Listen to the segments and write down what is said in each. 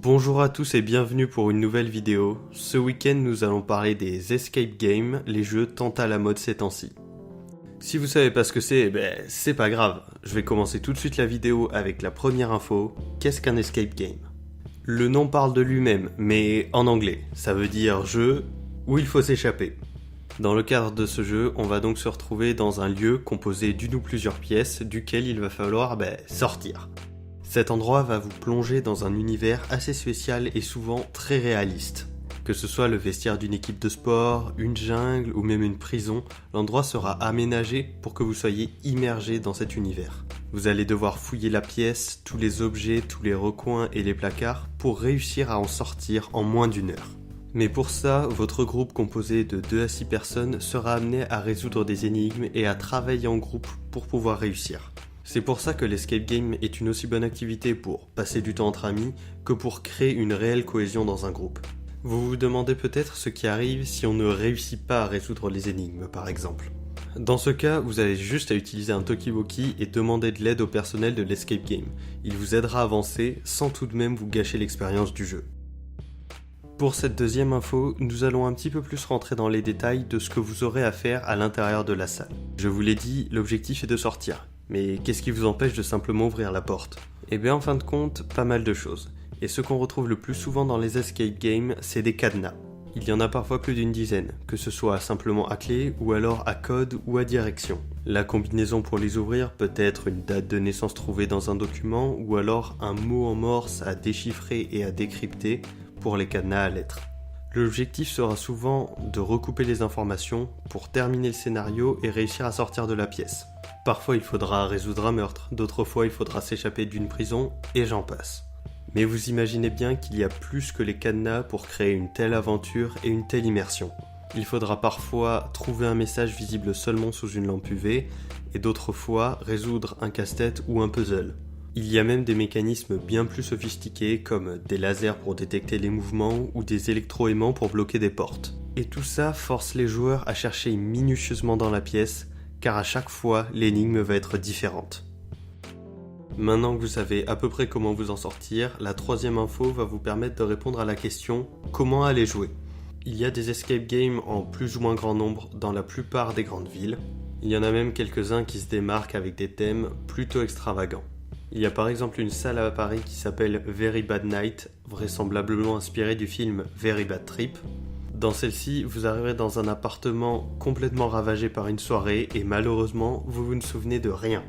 Bonjour à tous et bienvenue pour une nouvelle vidéo. Ce week-end, nous allons parler des escape games, les jeux tant à la mode ces temps-ci. Si vous savez pas ce que c'est pas grave. Je vais commencer tout de suite la vidéo avec la première info. Qu'est-ce qu'un escape game ? Le nom parle de lui-même, mais en anglais. Ça veut dire jeu où il faut s'échapper. Dans le cadre de ce jeu, on va donc se retrouver dans un lieu composé d'une ou plusieurs pièces duquel il va falloir sortir. Cet endroit va vous plonger dans un univers assez spécial et souvent très réaliste. Que ce soit le vestiaire d'une équipe de sport, une jungle ou même une prison, l'endroit sera aménagé pour que vous soyez immergé dans cet univers. Vous allez devoir fouiller la pièce, tous les objets, tous les recoins et les placards pour réussir à en sortir en moins d'une heure. Mais pour ça, votre groupe composé de 2 à 6 personnes sera amené à résoudre des énigmes et à travailler en groupe pour pouvoir réussir. C'est pour ça que l'escape game est une aussi bonne activité pour passer du temps entre amis que pour créer une réelle cohésion dans un groupe. Vous vous demandez peut-être ce qui arrive si on ne réussit pas à résoudre les énigmes par exemple. Dans ce cas, vous avez juste à utiliser un talkie-walkie et demander de l'aide au personnel de l'escape game. Il vous aidera à avancer sans tout de même vous gâcher l'expérience du jeu. Pour cette deuxième info, nous allons un petit peu plus rentrer dans les détails de ce que vous aurez à faire à l'intérieur de la salle. Je vous l'ai dit, l'objectif est de sortir. Mais qu'est-ce qui vous empêche de simplement ouvrir la porte ? En fin de compte, pas mal de choses. Et ce qu'on retrouve le plus souvent dans les escape games, c'est des cadenas. Il y en a parfois plus d'une dizaine, que ce soit simplement à clé ou alors à code ou à direction. La combinaison pour les ouvrir peut être une date de naissance trouvée dans un document ou alors un mot en morse à déchiffrer et à décrypter pour les cadenas à lettres. L'objectif sera souvent de recouper les informations pour terminer le scénario et réussir à sortir de la pièce. Parfois il faudra résoudre un meurtre, d'autres fois il faudra s'échapper d'une prison, et j'en passe. Mais vous imaginez bien qu'il y a plus que les cadenas pour créer une telle aventure et une telle immersion. Il faudra parfois trouver un message visible seulement sous une lampe UV, et d'autres fois résoudre un casse-tête ou un puzzle. Il y a même des mécanismes bien plus sophistiqués comme des lasers pour détecter les mouvements ou des électroaimants pour bloquer des portes. Et tout ça force les joueurs à chercher minutieusement dans la pièce, car à chaque fois, l'énigme va être différente. Maintenant que vous savez à peu près comment vous en sortir, la troisième info va vous permettre de répondre à la question « Comment aller jouer ?» Il y a des escape games en plus ou moins grand nombre dans la plupart des grandes villes. Il y en a même quelques-uns qui se démarquent avec des thèmes plutôt extravagants. Il y a par exemple une salle à Paris qui s'appelle Very Bad Night, vraisemblablement inspirée du film Very Bad Trip. Dans celle-ci, vous arriverez dans un appartement complètement ravagé par une soirée et malheureusement, vous ne souvenez de rien.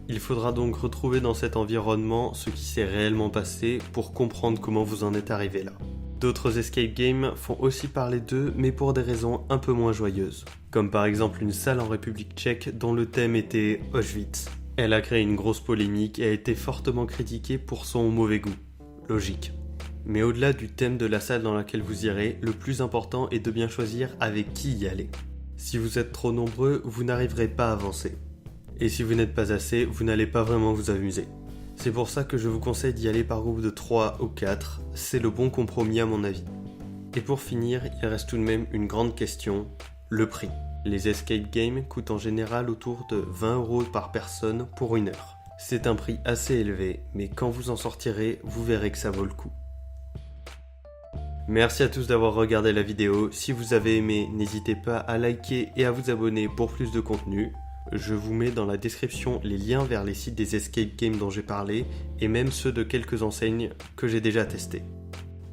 Il faudra donc retrouver dans cet environnement ce qui s'est réellement passé pour comprendre comment vous en êtes arrivé là. D'autres escape games font aussi parler d'eux, mais pour des raisons un peu moins joyeuses. Comme par exemple une salle en République tchèque dont le thème était Auschwitz. Elle a créé une grosse polémique et a été fortement critiquée pour son mauvais goût. Logique. Mais au-delà du thème de la salle dans laquelle vous irez, le plus important est de bien choisir avec qui y aller. Si vous êtes trop nombreux, vous n'arriverez pas à avancer. Et si vous n'êtes pas assez, vous n'allez pas vraiment vous amuser. C'est pour ça que je vous conseille d'y aller par groupe de 3 ou 4, c'est le bon compromis à mon avis. Et pour finir, il reste tout de même une grande question, le prix. Les escape games coûtent en général autour de 20 € par personne pour une heure. C'est un prix assez élevé, mais quand vous en sortirez, vous verrez que ça vaut le coup. Merci à tous d'avoir regardé la vidéo. Si vous avez aimé, n'hésitez pas à liker et à vous abonner pour plus de contenu. Je vous mets dans la description les liens vers les sites des escape games dont j'ai parlé et même ceux de quelques enseignes que j'ai déjà testés.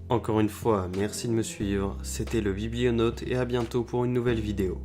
Encore une fois, merci de me suivre. C'était le Biblionaute et à bientôt pour une nouvelle vidéo.